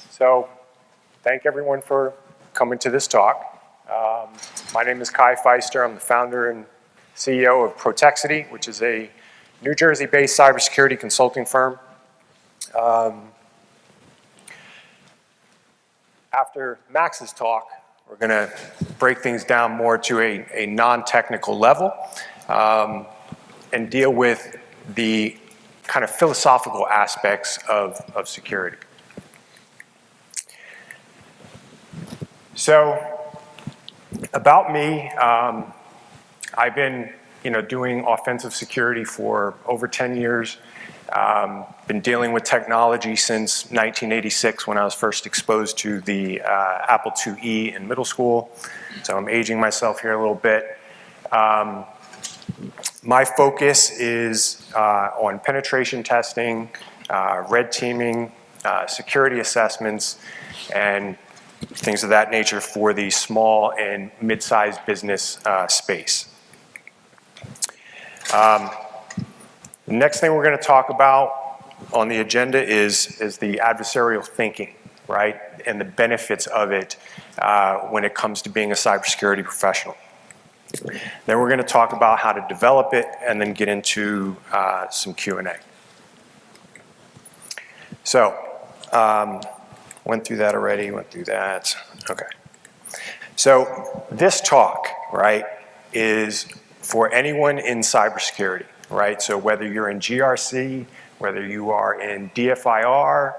So thank everyone for coming to this talk. My name is Pfiester. I'm the founder and CEO of Protexity, which is a New Jersey-based cybersecurity consulting firm. After Max's talk, we're going to break things down more to a non-technical level and deal with the kind of philosophical aspects of security. So, about me, I've been, doing offensive security for over 10 years. Been dealing with technology since 1986 when I was first exposed to the Apple IIe in middle school. So I'm aging myself here a little bit. My focus is on penetration testing, red teaming, security assessments, and things of that nature for the small and mid-sized business space. The next thing we're going to talk about on the agenda is the adversarial thinking, right, and the benefits of it when it comes to being a cybersecurity professional. Then we're going to talk about how to develop it and then get into some Q&A. So, went through that already, went through that. Okay. So this talk, right, is for anyone in cybersecurity, right? So whether you're in GRC, whether you are in DFIR,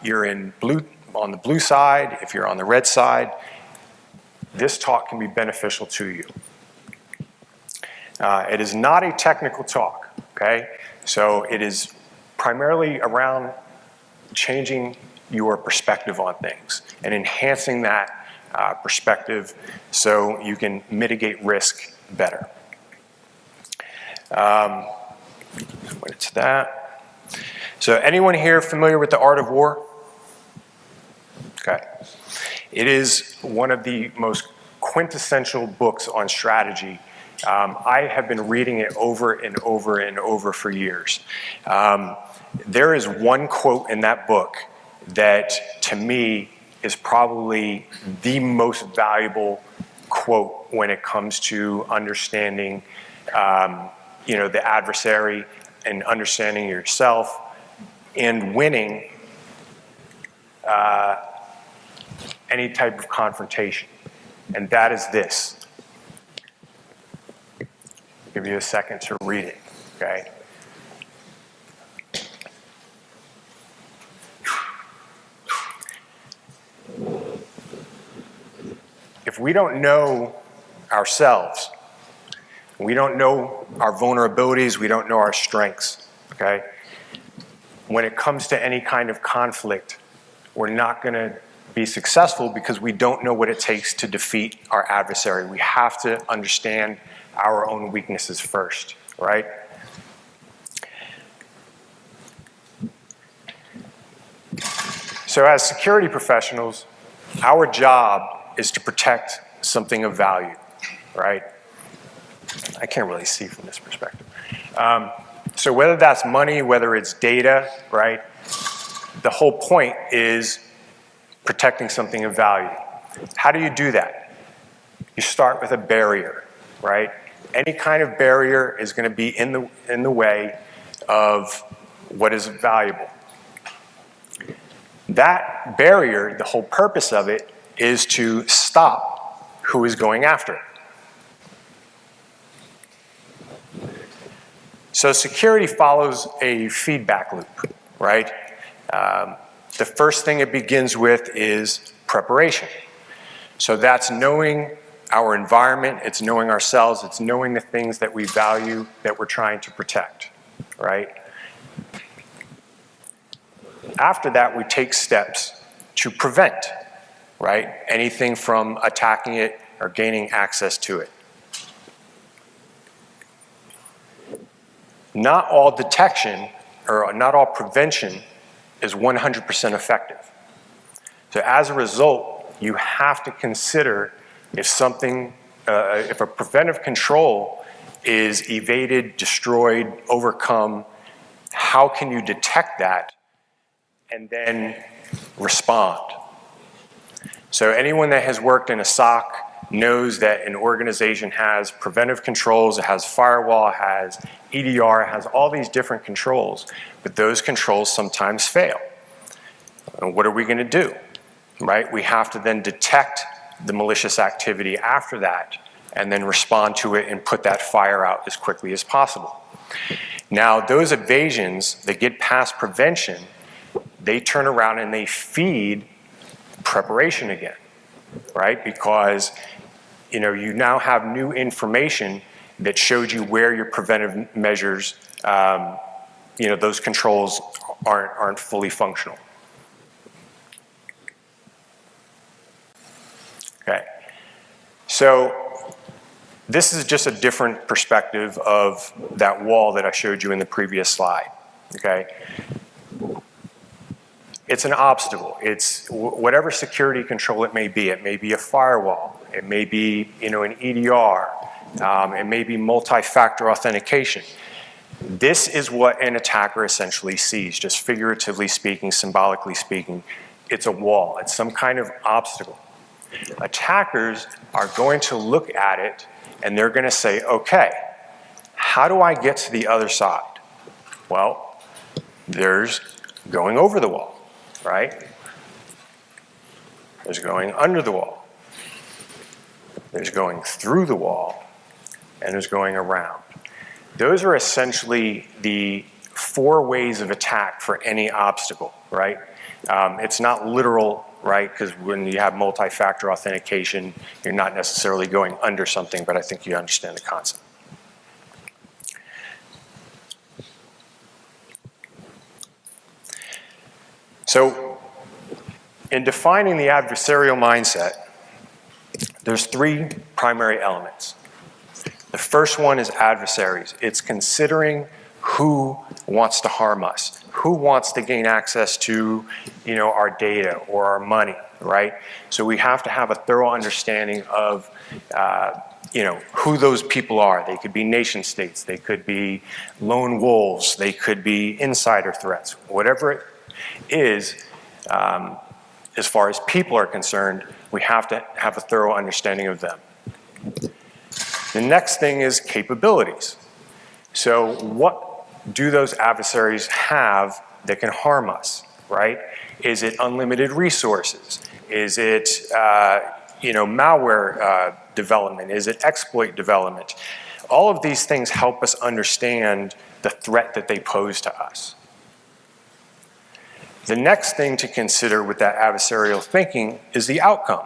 you're on the blue side, if you're on the red side, this talk can be beneficial to you. It is not a technical talk, okay? So it is primarily around changing your perspective on things and enhancing that perspective so you can mitigate risk better. Went to that. So anyone here familiar with The Art of War? Okay. It is one of the most quintessential books on strategy. I have been reading it over and over and over for years. There is one quote in that book that, to me, is probably the most valuable quote when it comes to understanding, the adversary and understanding yourself and winning any type of confrontation. And that is this. I'll give you a second to read it, okay? If we don't know ourselves, we don't know our vulnerabilities, we don't know our strengths, okay? When it comes to any kind of conflict, we're not going to be successful because we don't know what it takes to defeat our adversary. We have to understand our own weaknesses first, right? So as security professionals, our job is to protect something of value, right? I can't really see from this perspective. So whether that's money, whether it's data, right? The whole point is protecting something of value. How do you do that? You start with a barrier, right? Any kind of barrier is going to be in the way of what is valuable. That barrier, the whole purpose of it, is to stop who is going after it. So security follows a feedback loop, right? The first thing it begins with is preparation. So that's knowing our environment, it's knowing ourselves, it's knowing the things that we value that we're trying to protect, right? After that, we take steps to prevent, right? Anything from attacking it or gaining access to it. Not all detection or not all prevention is 100% effective. So as a result, you have to consider if something, if a preventive control is evaded, destroyed, overcome, how can you detect that and then respond. So anyone that has worked in a SOC knows that an organization has preventive controls, it has firewall, it has EDR, it has all these different controls, but those controls sometimes fail. And what are we gonna do, right? We have to then detect the malicious activity after that and then respond to it and put that fire out as quickly as possible. Now, those evasions that get past prevention, they turn around and they feed preparation again, right? Because you now have new information that showed you where your preventive measures, those controls aren't fully functional. Okay, so this is just a different perspective of that wall that I showed you in the previous slide, okay? It's an obstacle. It's whatever security control it may be. It may be a firewall. It may be, an EDR. It may be multi-factor authentication. This is what an attacker essentially sees, just figuratively speaking, symbolically speaking. It's a wall. It's some kind of obstacle. Attackers are going to look at it and they're going to say, okay, how do I get to the other side? Well, there's going over the wall. Right? There's going under the wall. There's going through the wall, and there's going around. Those are essentially the 4 ways of attack for any obstacle, right? It's not literal, right? Because when you have multi-factor authentication, you're not necessarily going under something, but I think you understand the concept. So, in defining the adversarial mindset, there's 3 primary elements. The first one is adversaries. It's considering who wants to harm us, who wants to gain access to, our data or our money, right? So we have to have a thorough understanding of, who those people are. They could be nation states, they could be lone wolves, they could be insider threats, whatever it is, as far as people are concerned, we have to have a thorough understanding of them. The next thing is capabilities. So what do those adversaries have that can harm us, right? Is it unlimited resources? Is it, malware development? Is it exploit development? All of these things help us understand the threat that they pose to us. The next thing to consider with that adversarial thinking is the outcome.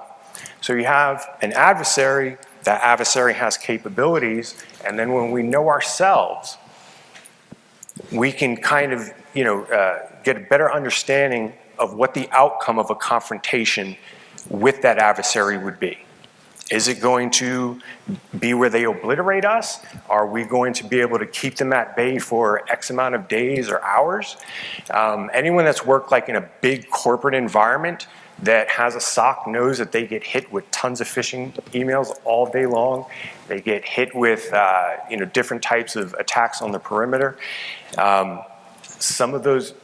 So you have an adversary, that adversary has capabilities, and then when we know ourselves, we can kind of, get a better understanding of what the outcome of a confrontation with that adversary would be. Is it going to be where they obliterate us? Are we going to be able to keep them at bay for X amount of days or hours? Anyone that's worked like in a big corporate environment that has a SOC knows that they get hit with tons of phishing emails all day long. They get hit with different types of attacks on the perimeter. Some of those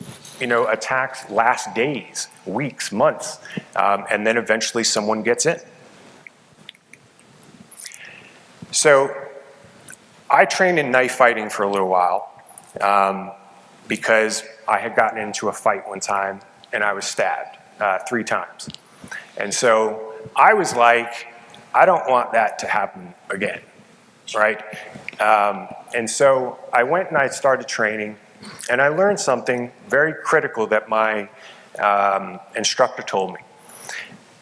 attacks last days, weeks, months, and then eventually someone gets in. So I trained in knife fighting for a little while because I had gotten into a fight one time and I was stabbed 3 times. And so I was like, I don't want that to happen again, right? And so I went and I started training and I learned something very critical that my instructor told me.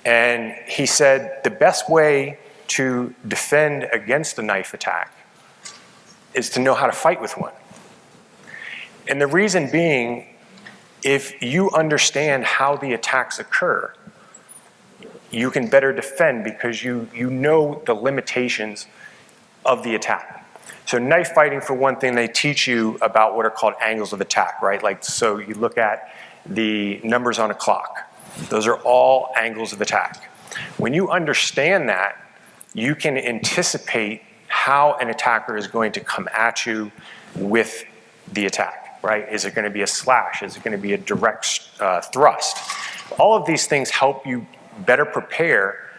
And he said, the best way to defend against a knife attack is to know how to fight with one. And the reason being, if you understand how the attacks occur, you can better defend because you know the limitations of the attack. So knife fighting, for one thing, they teach you about what are called angles of attack, right? Like, so you look at the numbers on a clock. Those are all angles of attack. When you understand that, you can anticipate how an attacker is going to come at you with the attack. right? Is it going to be a slash? Is it going to be a direct thrust? All of these things help you better prepare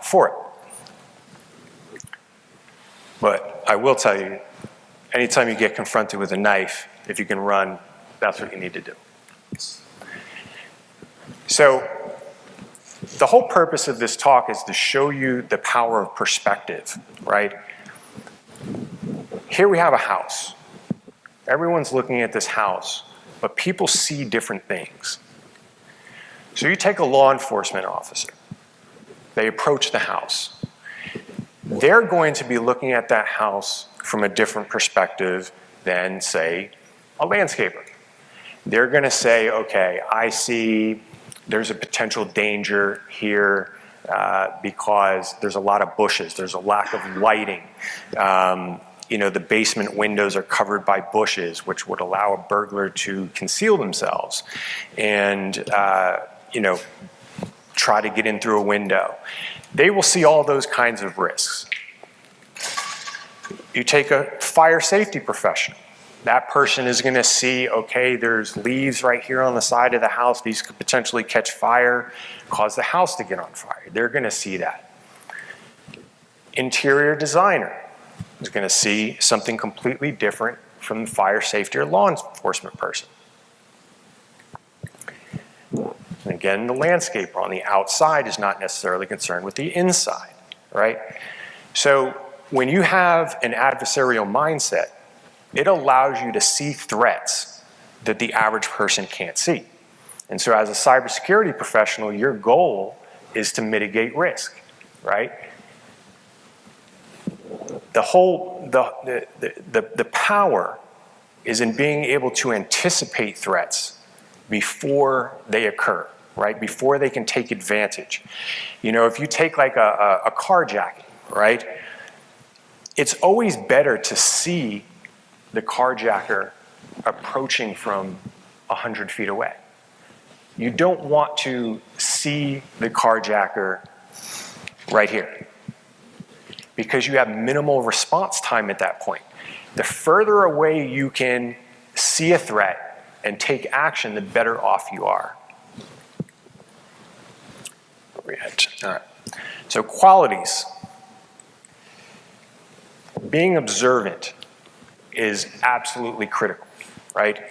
for it. But I will tell you, anytime you get confronted with a knife, if you can run, that's what you need to do. So the whole purpose of this talk is to show you the power of perspective, right? Here we have a house. Everyone's looking at this house, but people see different things. So you take a law enforcement officer. They approach the house. They're going to be looking at that house from a different perspective than, say, a landscaper. They're going to say, okay, I see there's a potential danger here because there's a lot of bushes, there's a lack of lighting. You know, the basement windows are covered by bushes, which would allow a burglar to conceal themselves and, you know, try to get in through a window. They will see all those kinds of risks. You take a fire safety professional. That person is going to see, okay, there's leaves right here on the side of the house. These could potentially catch fire, cause the house to get on fire. They're going to see that. Interior designer is going to see something completely different from the fire safety or law enforcement person. And again, the landscaper on the outside is not necessarily concerned with the inside, right? So when you have an adversarial mindset, it allows you to see threats that the average person can't see. And so as a cybersecurity professional, your goal is to mitigate risk, right? The power is in being able to anticipate threats before they occur, right? Before they can take advantage. You know, if you take like a carjacking, right? It's always better to see the carjacker approaching from 100 feet away. You don't want to see the carjacker right here because you have minimal response time at that point. The further away you can see a threat and take action, the better off you are. All right. So qualities. Being observant is absolutely critical, right?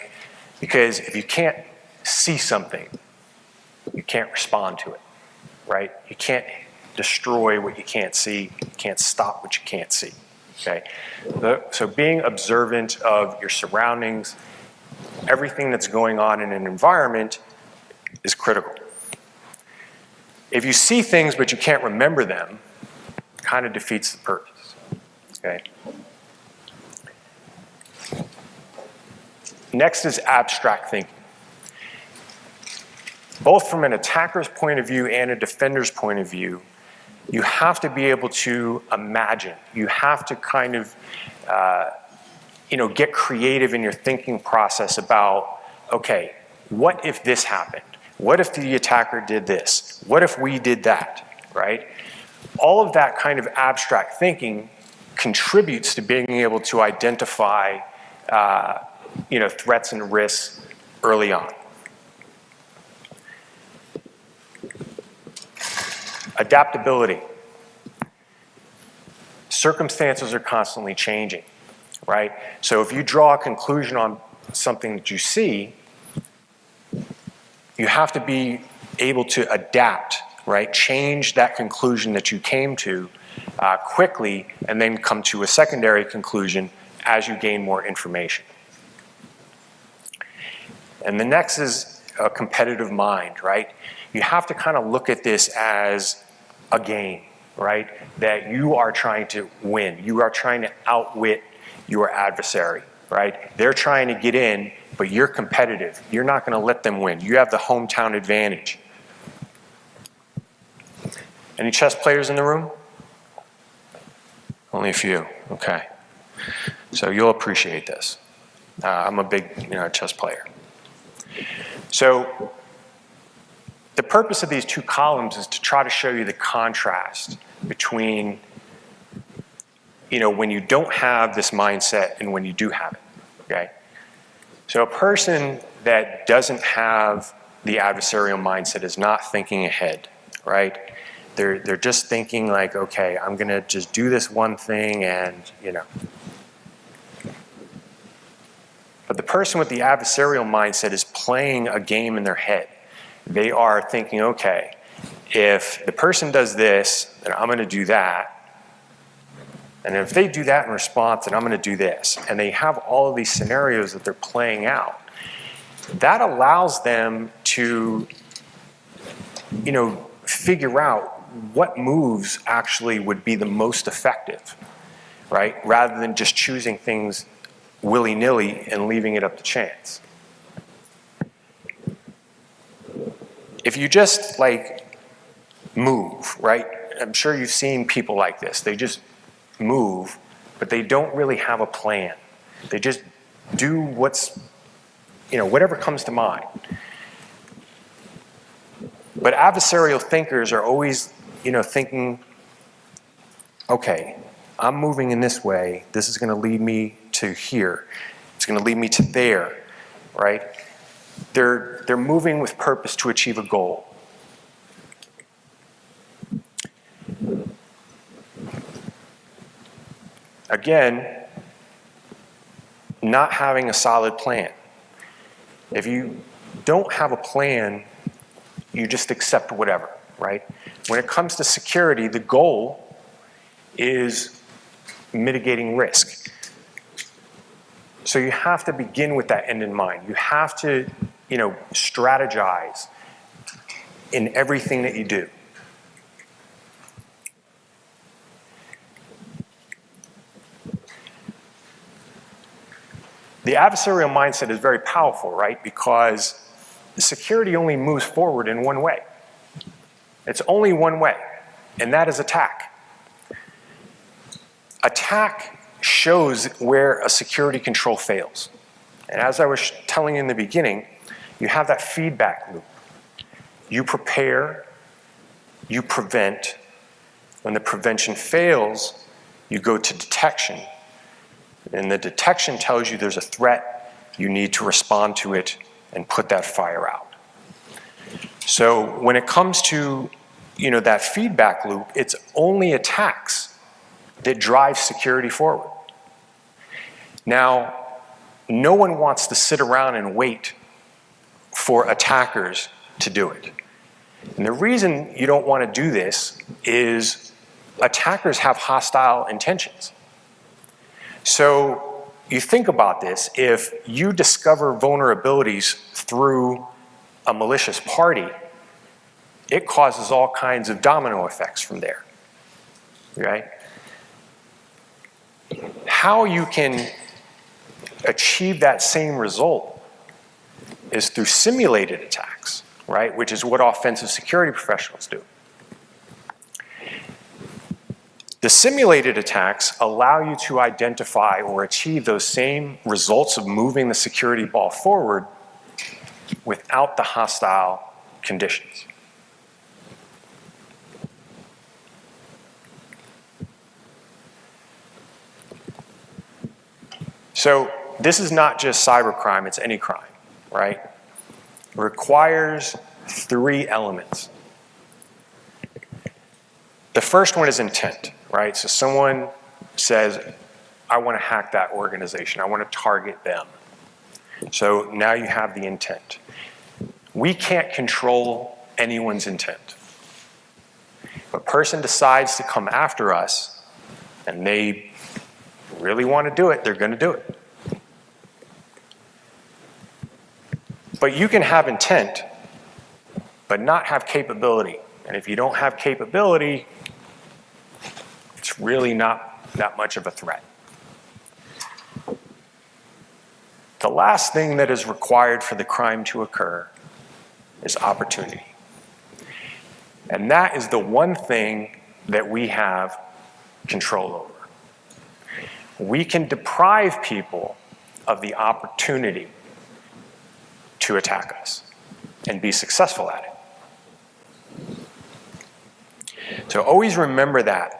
Because if you can't see something, you can't respond to it, right? You can't destroy what you can't see. You can't stop what you can't see, okay? So being observant of your surroundings, everything that's going on in an environment is critical. If you see things but you can't remember them, it kind of defeats the purpose, okay? Next is abstract thinking. Both from an attacker's point of view and a defender's point of view, you have to be able to imagine. You have to kind of, you know, get creative in your thinking process about, okay, what if this happened? What if the attacker did this? What if we did that, right? All of that kind of abstract thinking contributes to being able to identify you know, threats and risks early on. Adaptability. Circumstances are constantly changing, right? So if you draw a conclusion on something that you see, you have to be able to adapt, right? Change that conclusion that you came to quickly and then come to a secondary conclusion as you gain more information. And the next is a competitive mind, right? You have to kind of look at this as a game, right? That you are trying to win. You are trying to outwit your adversary, right? They're trying to get in, but you're competitive. You're not going to let them win. You have the hometown advantage. Any chess players in the room? Only a few, okay. So you'll appreciate this. I'm a big chess player. So the purpose of these two columns is to try to show you the contrast between when you don't have this mindset and when you do have it, okay? So a person that doesn't have the adversarial mindset is not thinking ahead, right? They're just thinking like, okay, I'm gonna just do this one thing and, you know. But the person with the adversarial mindset is playing a game in their head. They are thinking, okay, if the person does this, then I'm gonna do that. And if they do that in response, then I'm gonna do this. And they have all of these scenarios that they're playing out. That allows them to, you know, figure out what moves actually would be the most effective, right? Rather than just choosing things willy-nilly and leaving it up to chance. If you just like move, right? I'm sure you've seen people like this. They just move, but they don't really have a plan. They just do what's, you know, whatever comes to mind. But adversarial thinkers are always, you know, thinking, okay, I'm moving in this way. This is going to lead me to here. It's going to lead me to there, right? They're moving with purpose to achieve a goal. Again, not having a solid plan. If you don't have a plan, you just accept whatever, right? When it comes to security, the goal is mitigating risk. So you have to begin with that end in mind. You have to, you know, strategize in everything that you do. The adversarial mindset is very powerful, right? Because security only moves forward in one way. It's only one way, and that is attack. Attack shows where a security control fails. And as I was telling you in the beginning, you have that feedback loop. You prepare, you prevent. When the prevention fails, you go to detection. And the detection tells you there's a threat, you need to respond to it and put that fire out. So when it comes to, you know, that feedback loop, it's only attacks that drive security forward. Now, no one wants to sit around and wait for attackers to do it. And the reason you don't want to do this is attackers have hostile intentions. So you think about this, if you discover vulnerabilities through a malicious party, it causes all kinds of domino effects from there, right? How you can achieve that same result is through simulated attacks, right? Which is what offensive security professionals do. The simulated attacks allow you to identify or achieve those same results of moving the security ball forward without the hostile conditions. So this is not just cybercrime, it's any crime, right? It requires 3 elements. The first one is intent, right? So someone says, I want to hack that organization. I want to target them. So now you have the intent. We can't control anyone's intent. If a person decides to come after us and they really want to do it, they're going to do it. But you can have intent, but not have capability. And if you don't have capability, it's really not that much of a threat. The last thing that is required for the crime to occur is opportunity. And that is the one thing that we have control over. We can deprive people of the opportunity to attack us and be successful at it. So always remember that.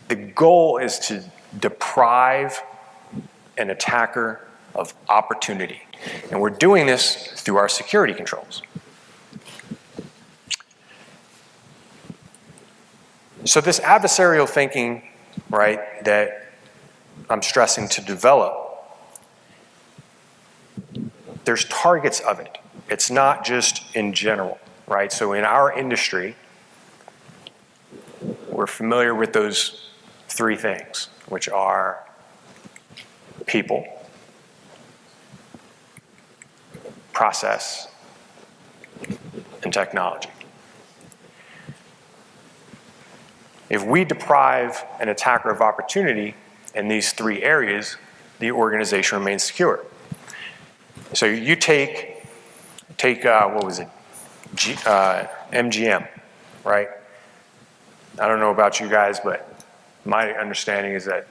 The goal is to deprive an attacker of opportunity. And we're doing this through our security controls. So this adversarial thinking, right, that I'm stressing to develop, there's targets of it. It's not just in general, right? So in our industry, we're familiar with those three things, which are people, process, and technology. If we deprive an attacker of opportunity in these three areas, the organization remains secure. So you take what was it, MGM, right? I don't know about you guys, but my understanding is that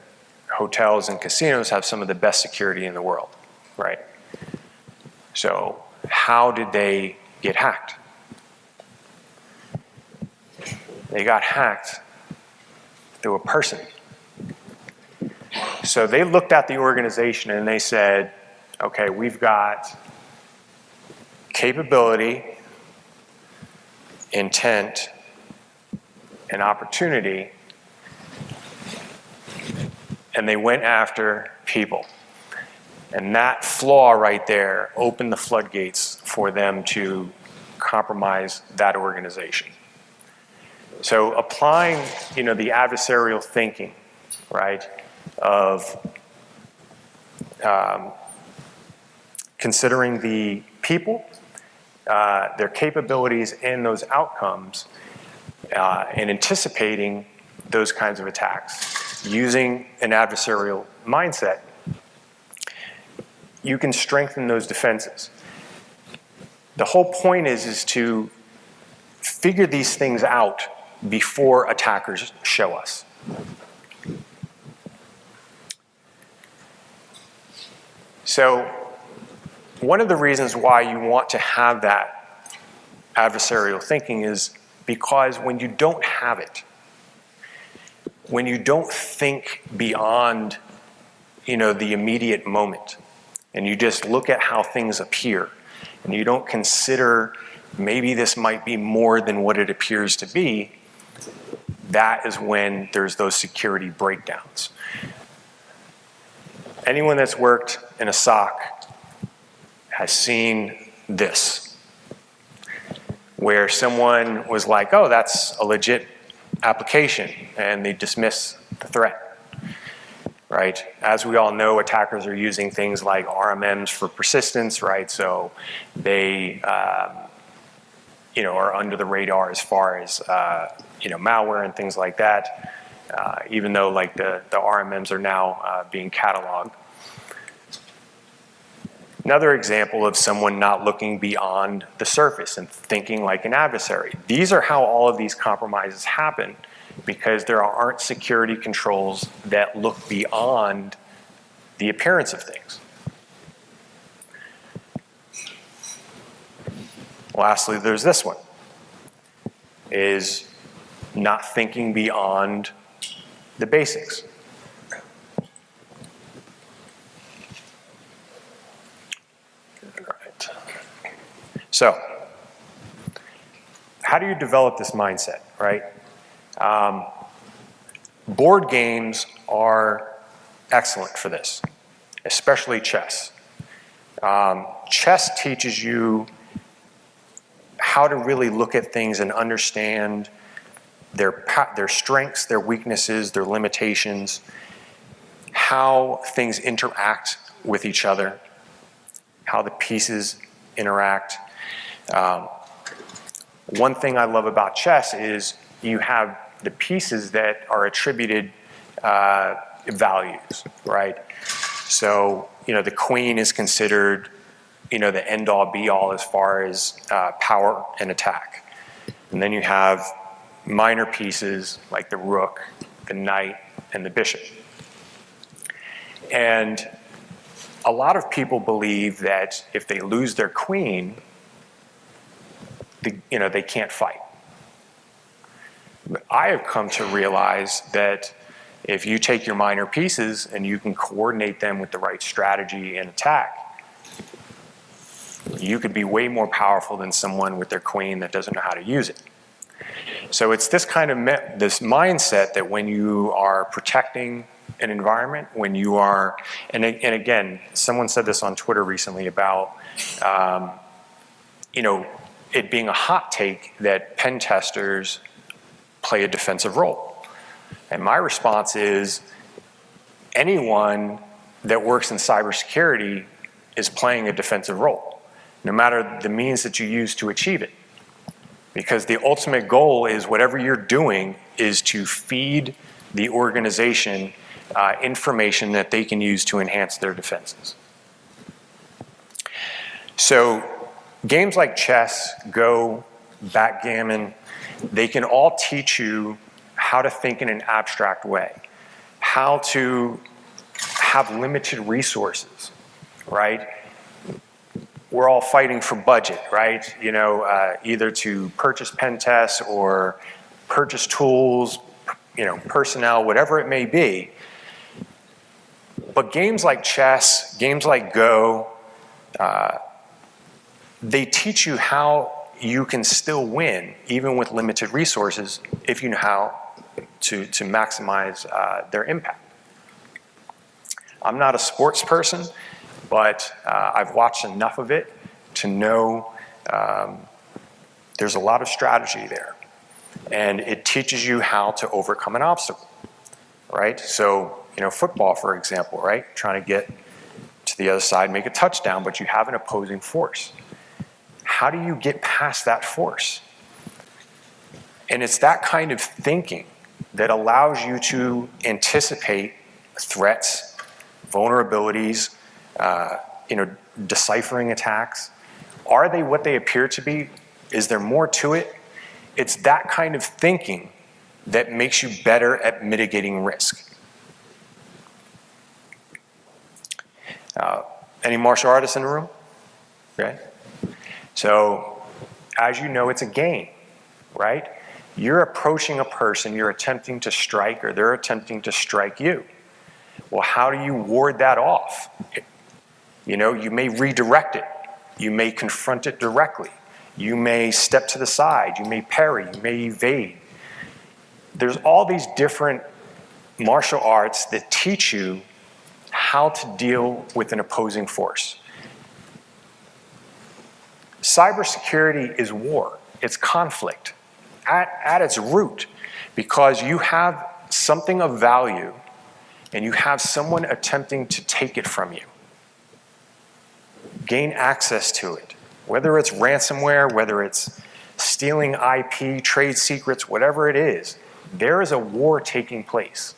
hotels and casinos have some of the best security in the world, right? So how did they get hacked? They got hacked through a person. So they looked at the organization and they said, okay, we've got capability, intent, and opportunity, and they went after people. And that flaw right there opened the floodgates for them to compromise that organization. So applying, the adversarial thinking, right, of considering the people, their capabilities, and those outcomes, and anticipating those kinds of attacks, using an adversarial mindset, you can strengthen those defenses. The whole point is to figure these things out before attackers show us. So one of the reasons why you want to have that adversarial thinking is because when you don't have it, when you don't think beyond, the immediate moment, and you just look at how things appear, and you don't consider maybe this might be more than what it appears to be, that is when there's those security breakdowns. Anyone that's worked in a SOC has seen this, where someone was like, oh, that's a legit application, and they dismiss the threat, right? As we all know, attackers are using things like RMMs for persistence, right? So they, are under the radar as far as, malware and things like that, even though like the RMMs are now being cataloged. Another example of someone not looking beyond the surface and thinking like an adversary. These are how all of these compromises happen, because there aren't security controls that look beyond the appearance of things. Lastly, there's this one, is not thinking beyond the basics. So, how do you develop this mindset, right? Board games are excellent for this, especially chess. Chess teaches you how to really look at things and understand their strengths, their weaknesses, their limitations, how things interact with each other, how the pieces interact. One thing I love about chess is you have the pieces that are attributed values, right? So, the queen is considered, the end-all be-all as far as power and attack. And then you have minor pieces like the rook, the knight, and the bishop. And a lot of people believe that if they lose their queen, they can't fight. But I have come to realize that If you take your minor pieces and you can coordinate them with the right strategy and attack, you could be way more powerful than someone with their queen that doesn't know how to use it. So it's this kind of this mindset that when you are protecting an environment, when you are, and again, someone said this on Twitter recently about, you know, it being a hot take that pen testers play a defensive role. And my response is, anyone that works in cybersecurity is playing a defensive role, no matter the means that you use to achieve it. Because the ultimate goal is whatever you're doing is to feed the organization information that they can use to enhance their defenses. So games like chess, Go, backgammon, they can all teach you how to think in an abstract way, how to have limited resources, right? We're all fighting for budget, right? You know, either to purchase pen tests or purchase tools, you know, personnel, whatever it may be. But games like chess, games like Go, they teach you how you can still win, even with limited resources, if you know how to maximize their impact. I'm not a sports person, but I've watched enough of it to know there's a lot of strategy there. And it teaches you how to overcome an obstacle, right? So, you know, football, for example, right? Trying to get to the other side, make a touchdown, but you have an opposing force. How do you get past that force? And it's that kind of thinking that allows you to anticipate threats, vulnerabilities, you know, deciphering attacks. Are they what they appear to be? Is there more to it? It's that kind of thinking that makes you better at mitigating risk. Any martial artists in the room? Okay. So, as you know, it's a game, right? You're approaching a person, you're attempting to strike, or they're attempting to strike you. Well, how do you ward that off? You know, you may redirect it. You may confront it directly. You may step to the side. You may parry. You may evade. There's all these different martial arts that teach you how to deal with an opposing force. Cybersecurity is war. It's conflict at its root, because you have something of value and you have someone attempting to take it from you, gain access to it, whether it's ransomware, whether it's stealing IP, trade secrets, whatever it is, there is a war taking place.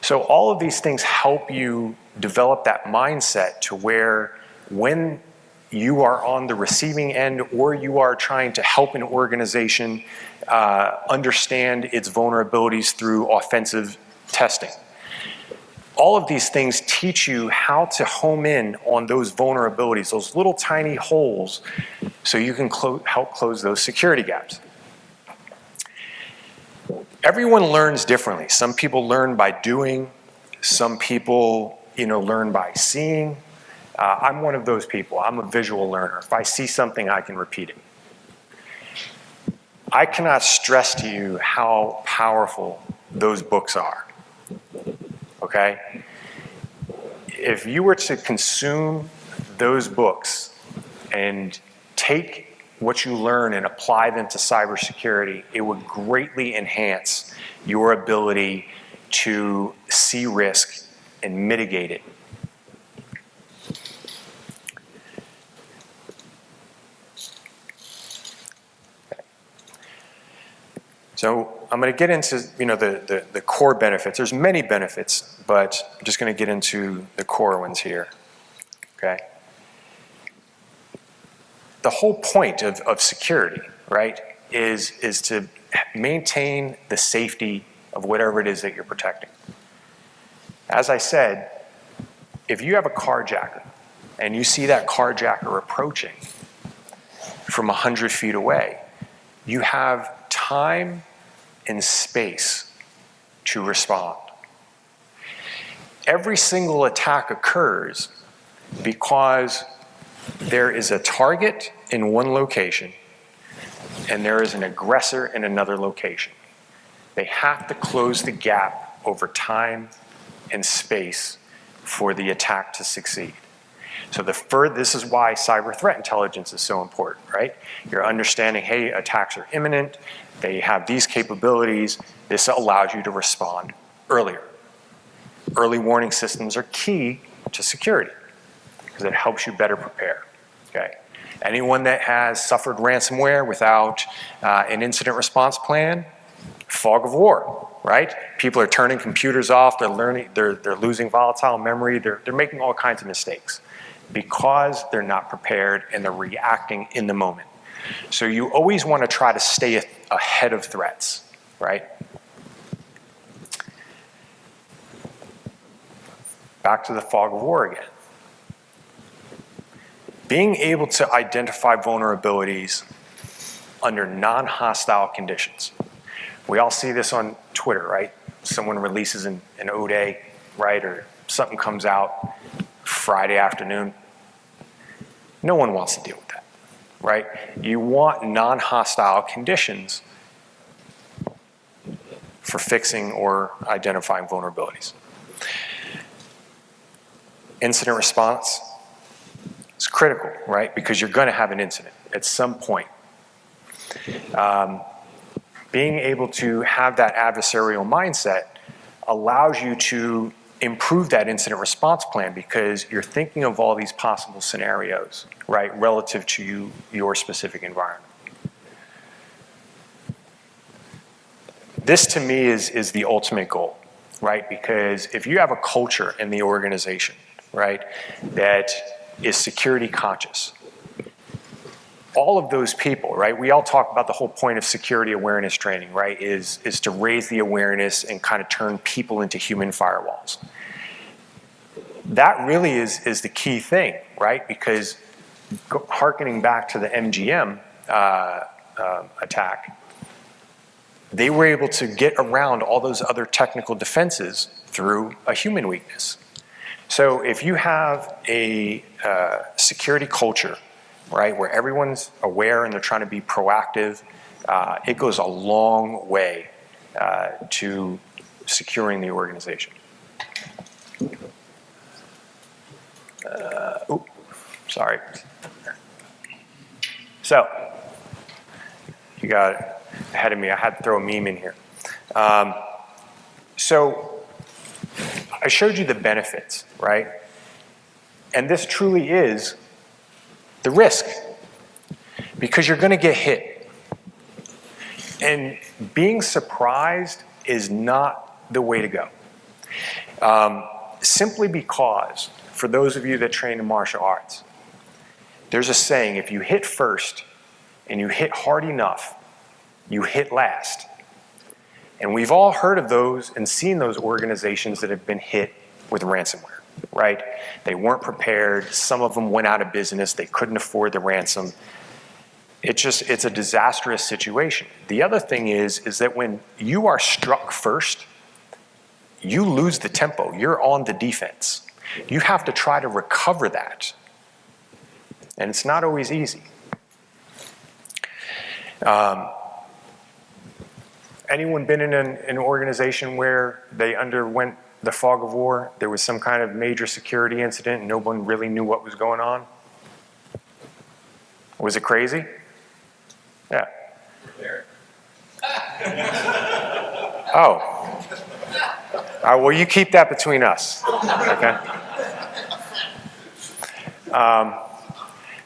So all of these things help you develop that mindset to where when you are on the receiving end or you are trying to help an organization understand its vulnerabilities through offensive testing. All of these things teach you how to home in on those vulnerabilities, those little tiny holes, so you can help close those security gaps. Everyone learns differently. Some people learn by doing. Some people, you know, learn by seeing. I'm one of those people. I'm a visual learner. If I see something, I can repeat it. I cannot stress to you how powerful those books are. Okay? If you were to consume those books and take what you learn and apply them to cybersecurity, it would greatly enhance your ability to see risk and mitigate it. So I'm going to get into, you know, the core benefits. There's many benefits, but I'm just going to get into the core ones here. Okay. The whole point of security, right, is to maintain the safety of whatever it is that you're protecting. As I said, if you have a carjacker and you see that carjacker approaching from 100 feet away, you have time and space to respond. Every single attack occurs because there is a target in one location and there is an aggressor in another location. They have to close the gap over time and space for the attack to succeed. So this is why cyber threat intelligence is so important, right? You're understanding, hey, attacks are imminent, they have these capabilities, this allows you to respond earlier. Early warning systems are key to security because it helps you better prepare, okay? Anyone that has suffered ransomware without an incident response plan, fog of war, right? People are turning computers off, they're losing volatile memory, they're making all kinds of mistakes because they're not prepared and they're reacting in the moment. So you always want to try to stay ahead of threats, right? Back to the fog of war again. Being able to identify vulnerabilities under non-hostile conditions. We all see this on Twitter, right? Someone releases an ODA, right? Or something comes out Friday afternoon. No one wants to deal with that, right? You want non-hostile conditions for fixing or identifying vulnerabilities. Incident response is critical, right? Because you're going to have an incident at some point. Being able to have that adversarial mindset allows you to improve that incident response plan because you're thinking of all these possible scenarios, right, relative to your specific environment. This to me is the ultimate goal, right? Because if you have a culture in the organization, right, that is security conscious, all of those people, right, we all talk about the whole point of security awareness training, right, is to raise the awareness and kind of turn people into human firewalls. That really is the key thing, right, because hearkening back to the MGM attack, they were able to get around all those other technical defenses through a human weakness. So if you have a security culture, right, where everyone's aware and they're trying to be proactive, it goes a long way to securing the organization. Sorry. So, you got ahead of me. I had to throw a meme in here. So, I showed you the benefits, right? And this truly is the risk, because you're going to get hit. And being surprised is not the way to go. Simply because, for those of you that train in martial arts, there's a saying, if you hit first and you hit hard enough, you hit last. And we've all heard of those and seen those organizations that have been hit with ransomware, right? They weren't prepared. Some of them went out of business. They couldn't afford the ransom. It's a disastrous situation. The other thing is that when you are struck first, you lose the tempo. You're on the defense. You have to try to recover that. And it's not always easy. Anyone been in an organization where they underwent the fog of war? There was some kind of major security incident and no one really knew what was going on? Was it crazy? Yeah. Oh. Well, you keep that between us, okay?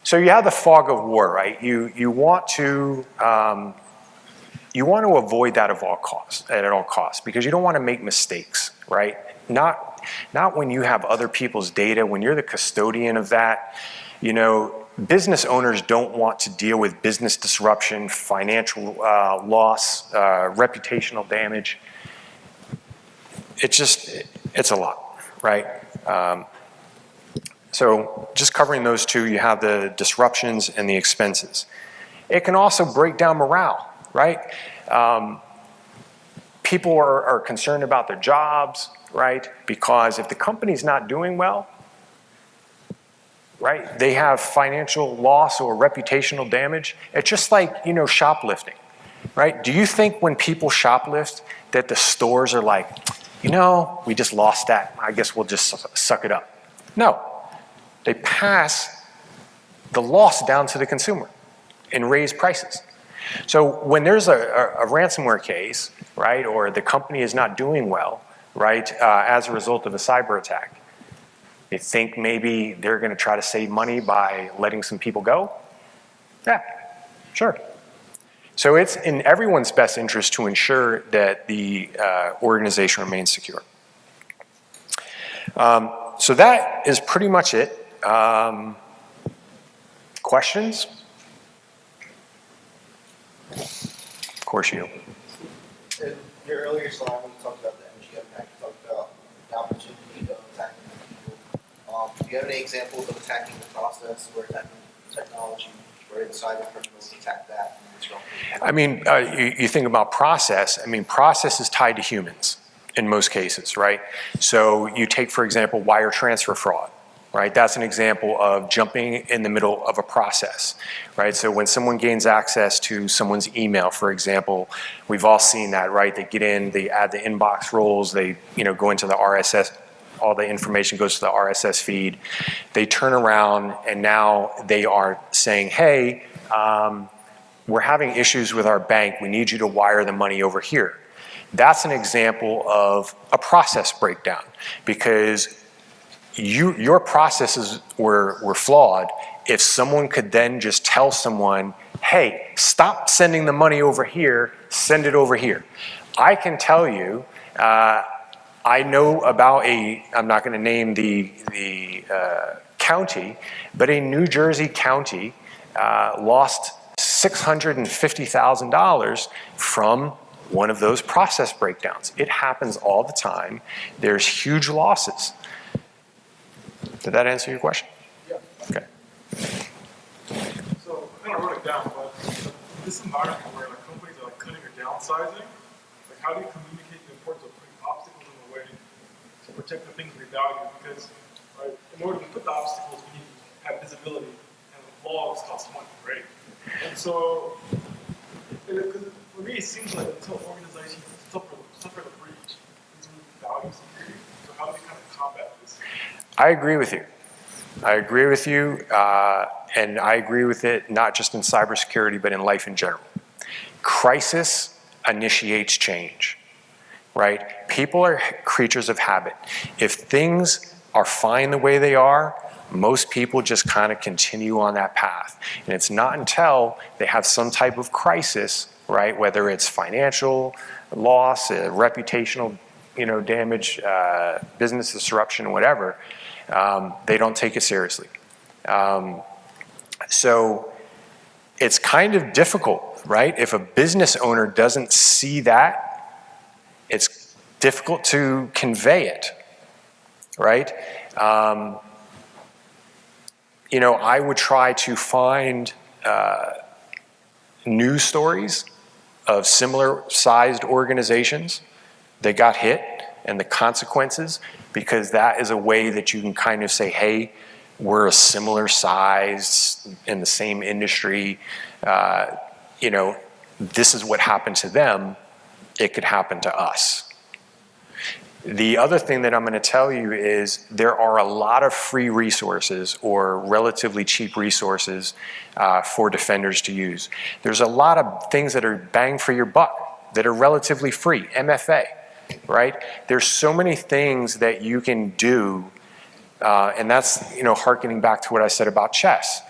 So you have the fog of war, right? You want to avoid that at all costs, because you don't want to make mistakes, right? Not when you have other people's data, when you're the custodian of that. You know, business owners don't want to deal with business disruption, financial loss, reputational damage. It's a lot, right? So just covering those two, you have the disruptions and the expenses. It can also break down morale, right? people are concerned about their jobs, right? Because if the company's not doing well, right, they have financial loss or reputational damage. It's just like, you know, shoplifting, right? Do you think when people shoplift that the stores are like, you know, we just lost that, I guess we'll just suck it up? No, they pass the loss down to the consumer and raise prices. So when there's a ransomware case, right, or the company is not doing well, right, as a result of a cyber attack, you think maybe they're going to try to save money by letting some people go? Yeah, sure. So it's in everyone's best interest to ensure that the organization remains secure. So that is pretty much it. Questions? Of course you. In your earlier slide, when you talked about the energy impact, you talked about the opportunity of attacking people. Do you have any examples of attacking the process or attacking technology where the cyber criminals attack that? I mean, you think about process. I mean, process is tied to humans in most cases, right? So you take, for example, wire transfer fraud. Right, that's an example of jumping in the middle of a process, right? So when someone gains access to someone's email, for example, we've all seen that, right? They get in, they add the inbox roles, they, you know, go into the RSS, all the information goes to the RSS feed. They turn around and now they are saying, hey, we're having issues with our bank. We need you to wire the money over here. That's an example of a process breakdown because your processes were flawed if someone could then just tell someone, hey, stop sending the money over here, send it over here. I can tell you, I know about I'm not gonna name the county, but a New Jersey county lost $650,000 from one of those process breakdowns. It happens all the time. There's huge losses. Did that answer your question? Yeah. Okay. So I kind of wrote it down, but this environment where like companies are like cutting or downsizing, like how do you communicate the importance of putting obstacles in the way to protect the things we value? Because right, in order to put the obstacles, we need to have visibility, and the laws cost money, right? And so, for me, it seems like until organizations suffer the breach, it's really value security. So how do we kind of combat this? I agree with you. I agree with you, and I agree with it not just in cybersecurity, but in life in general. Crisis initiates change, right? People are creatures of habit. If things are fine the way they are, most people just kind of continue on that path. And it's not until they have some type of crisis, right, whether it's financial loss, reputational, you know, damage, business disruption, whatever, they don't take it seriously. So it's kind of difficult, right? If a business owner doesn't see that, it's difficult to convey it, right? You know, I would try to find news stories of similar sized organizations that got hit and the consequences, because that is a way that you can kind of say, hey, we're a similar size in the same industry. You know, this is what happened to them. It could happen to us. The other thing that I'm going to tell you is there are a lot of free resources or relatively cheap resources for defenders to use. There's a lot of things that are bang for your buck that are relatively free, MFA, right? There's so many things that you can do, and that's, you know, hearkening back to what I said about chess.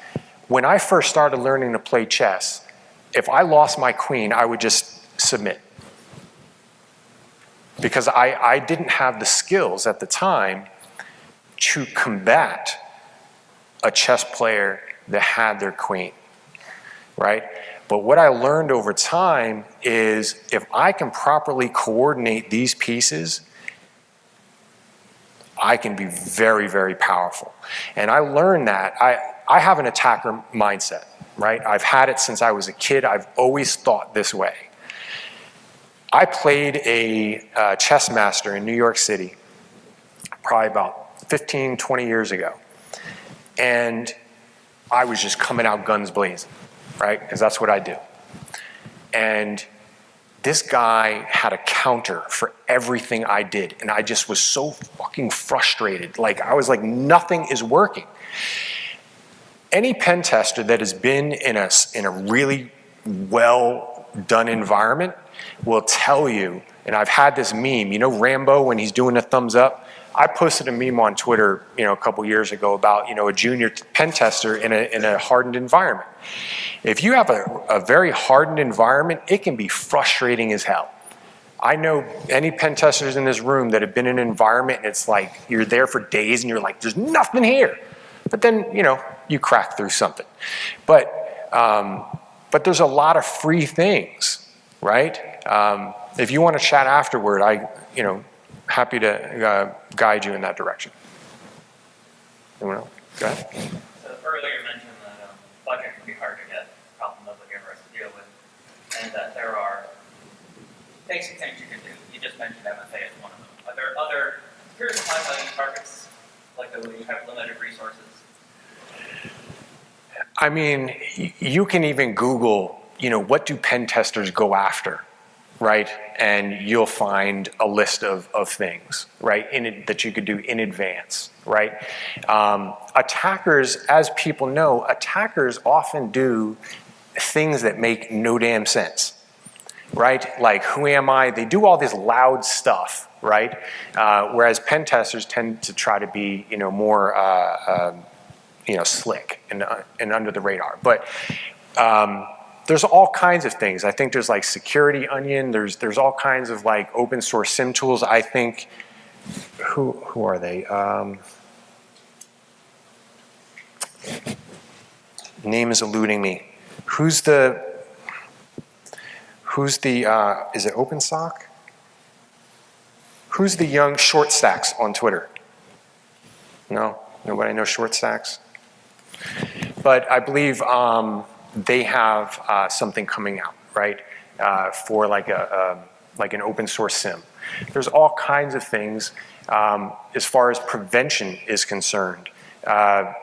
When I first started learning to play chess, if I lost my queen, I would just submit. Because I didn't have the skills at the time to combat a chess player that had their queen, right? But what I learned over time is if I can properly coordinate these pieces, I can be very, very powerful. And I learned that. I have an attacker mindset, right? I've had it since I was a kid. I've always thought this way. I played a chess master in New York City probably about 15, 20 years ago. And I was just coming out guns blazing, right? Because that's what I do. And this guy had a counter for everything I did. And I just was so fucking frustrated. Like, I was like, nothing is working. Any pen tester that has been in a really well done environment will tell you, and I've had this meme, you know Rambo when he's doing a thumbs up? I posted a meme on Twitter, a couple years ago about, a junior pen tester in a hardened environment. If you have a very hardened environment, it can be frustrating as hell. I know any pen testers in this room that have been in an environment and it's like you're there for days and you're like, there's nothing here. But then, you crack through something. But there's a lot of free things, right? If you want to chat afterward, happy to guide you in that direction. Anyone else? Go ahead. So earlier you mentioned that budget can be hard to get, problem nobody ever has to deal with, and that there are basic things you can do. You just mentioned MFA as one of them. Are there other period of high-value targets, like the way you have limited resources? I mean, you can even Google, what do pen testers go after, right? And you'll find a list of things, right, that you could do in advance, right? Attackers, as people know, attackers often do things that make no damn sense, right? Like, who am I? They do all this loud stuff, right? Whereas pen testers tend to try to be, more, slick and under the radar. But there's all kinds of things. I think there's like Security Onion. There's all kinds of like open source SIM tools. I think, who are they? Name is eluding me. Who's the, is it OpenSock? Who's the young short stacks on Twitter? No, nobody knows short stacks? But I believe they have something coming out, right? For like an open source SIM. There's all kinds of things as far as prevention is concerned. That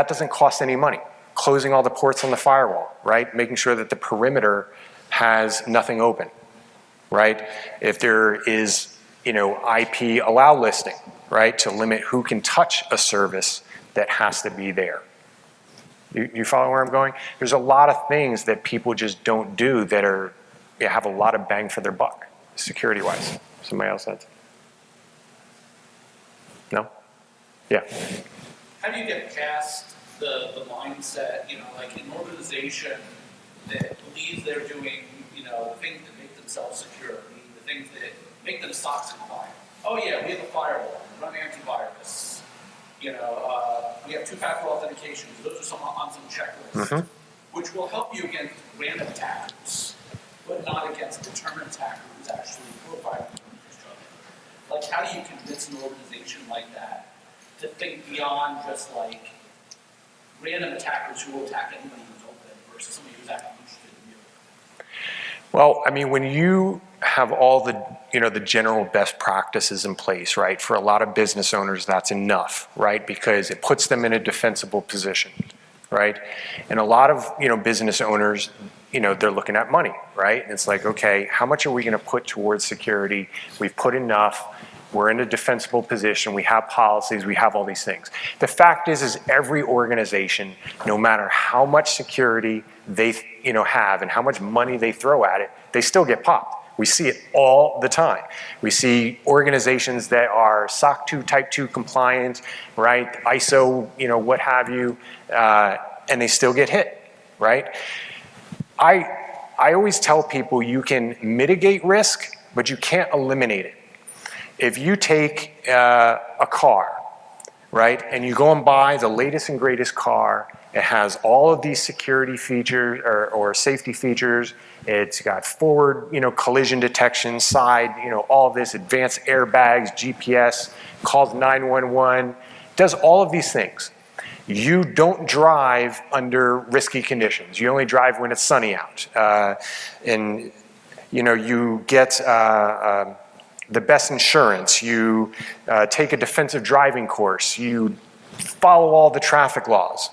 doesn't cost any money. Closing all the ports on the firewall, right? Making sure that the perimeter has nothing open, right? If there is, IP allow listing, right? To limit who can touch a service that has to be there. You follow where I'm going? There's a lot of things that people just don't do that have a lot of bang for their buck, security-wise. Somebody else said? No? Yeah. How do you get past the mindset, like an organization that believes they're doing, the things that make themselves secure, the things that make them SOX compliant? Oh yeah, we have a firewall, we run antivirus. We have two-factor authentication. Those are on some checklists, which will help you against random attackers, but not against determined attackers who's actually profiling your infrastructure. Like, how do you convince an organization like that to think beyond just like random attackers who will attack anybody who's open versus somebody who's actually interested in you? Well, I mean, when you have all the, the general best practices in place, right? For a lot of business owners, that's enough, right? Because it puts them in a defensible position, right? And a lot of, business owners, they're looking at money, right? And it's like, okay, how much are we going to put towards security? We've put enough. We're in a defensible position. We have policies. We have all these things. The fact is every organization, no matter how much security they, have and how much money they throw at it, they still get popped. We see it all the time. We see organizations that are SOC 2 Type 2 compliant, right? ISO, what have you, and they still get hit, right? I always tell people you can mitigate risk, but you can't eliminate it. If you take a car, right, and you go and buy the latest and greatest car, it has all of these security features or safety features. It's got forward, collision detection, side, all of this, advanced airbags, GPS, calls 911, does all of these things. You don't drive under risky conditions. You only drive when it's sunny out. And you get the best insurance, you take a defensive driving course, you follow all the traffic laws.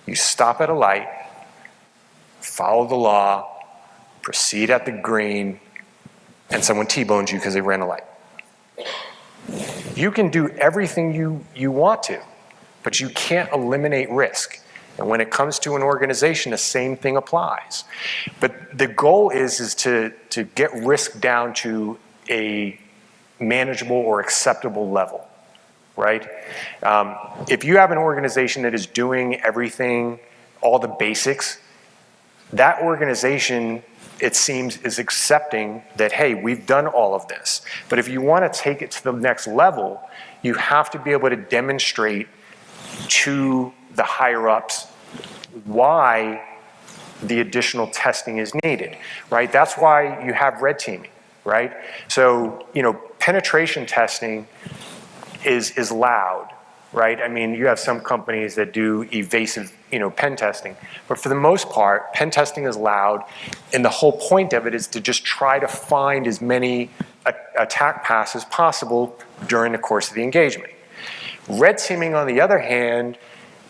You stop at a light, follow the law, proceed at the green, and someone T-bones you because they ran a light. You can do everything you want to, but you can't eliminate risk. And when it comes to an organization, the same thing applies. But the goal is to get risk down to a manageable or acceptable level, right? If you have an organization that is doing everything, all the basics, that organization, it seems, is accepting that, hey, we've done all of this. But if you want to take it to the next level, you have to be able to demonstrate to the higher ups why the additional testing is needed, right? That's why you have red teaming, right? So, penetration testing is loud, right? I mean, you have some companies that do evasive, pen testing, but for the most part, pen testing is loud, and the whole point of it is to just try to find as many attack paths as possible during the course of the engagement. Red teaming, on the other hand,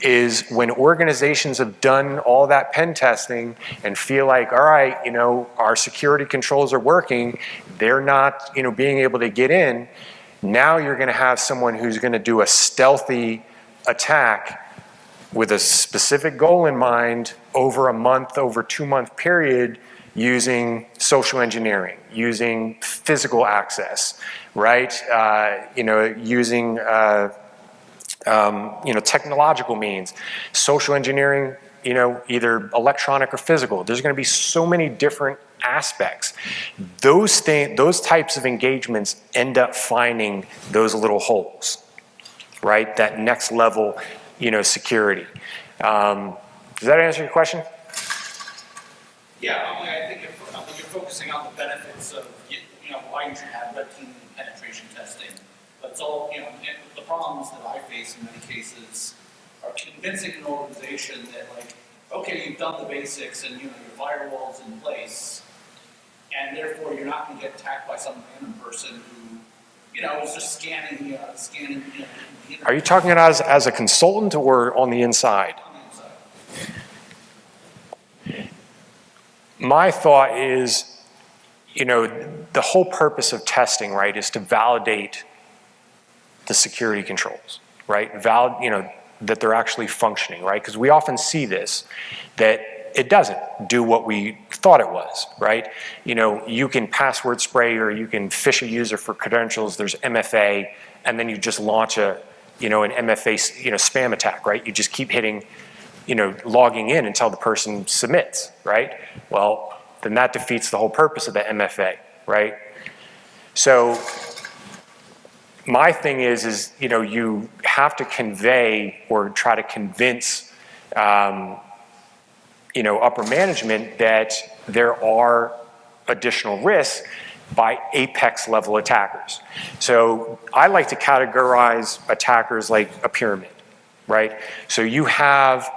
is when organizations have done all that pen testing and feel like, all right, our security controls are working, they're not, being able to get in. Now you're going to have someone who's going to do a stealthy attack with a specific goal in mind over a month, over 2-month period, using social engineering, using physical access, right? Using technological means, social engineering, either electronic or physical. There's going to be so many different aspects. Those types of engagements end up finding those little holes, right? That next level, security. Does that answer your question? Yeah, I think you're focusing on the benefits of, why you should have red teaming and penetration testing. But it's all, the problems that I face in many cases are convincing an organization that, like, okay, you've done the basics and, your firewall's in place, and therefore you're not going to get attacked by some random person who, is just scanning. Are you talking about as a consultant or on the inside? On the inside. My thought is, the whole purpose of testing, right, is to validate the security controls, right? That they're actually functioning, right? Because we often see this, that it doesn't do what we thought it was, right? You can password spray or you can phish a user for credentials, there's MFA, and then you just launch an MFA, spam attack, right? You just keep hitting, logging in until the person submits, right? Well, then that defeats the whole purpose of the MFA, right? So my thing is you have to convey or try to convince, upper management that there are additional risks by apex level attackers. So I like to categorize attackers like a pyramid, right? So you have,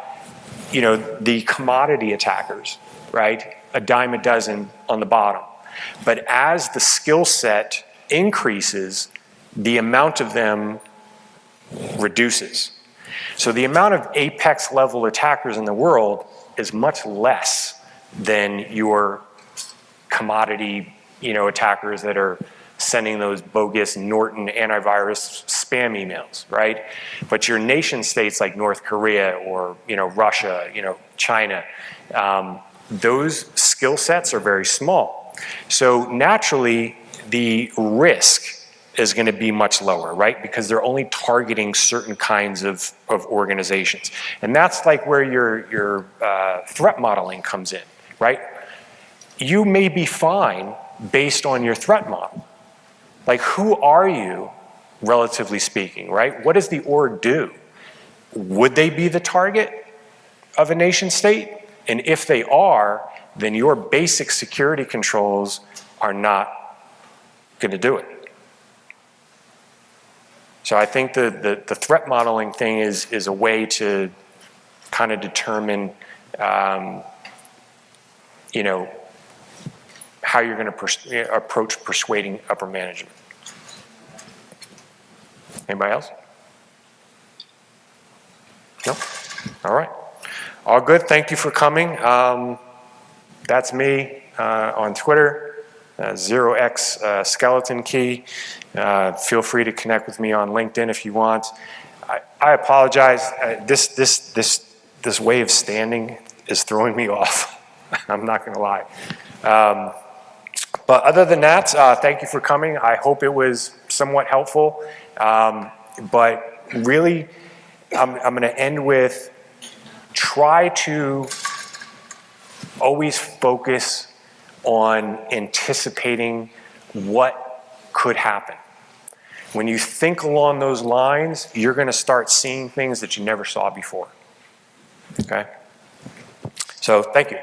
the commodity attackers, right? A dime a dozen on the bottom. But as the skill set increases, the amount of them reduces. So the amount of apex level attackers in the world is much less than your commodity, attackers that are sending those bogus Norton antivirus spam emails, right? But your nation states like North Korea or, Russia, China, those skill sets are very small. So naturally, the risk is going to be much lower, right? Because they're only targeting certain kinds of organizations. And that's like where your threat modeling comes in, right? You may be fine based on your threat model. Like, who are you, relatively speaking, right? What does the org do? Would they be the target of a nation state? And if they are, then your basic security controls are not going to do it. So I think the threat modeling thing is a way to kind of determine, how how you're going to approach persuading upper management. Anybody else? No? All right. All good. Thank you for coming. That's me on Twitter, 0x skeleton key. Feel free to connect with me on LinkedIn if you want. I apologize. This way of standing is throwing me off. I'm not going to lie. But other than that, thank you for coming. I hope it was somewhat helpful. But really, I'm going to end with try to always focus on anticipating what could happen. When you think along those lines, you're going to start seeing things that you never saw before. Okay? So thank you.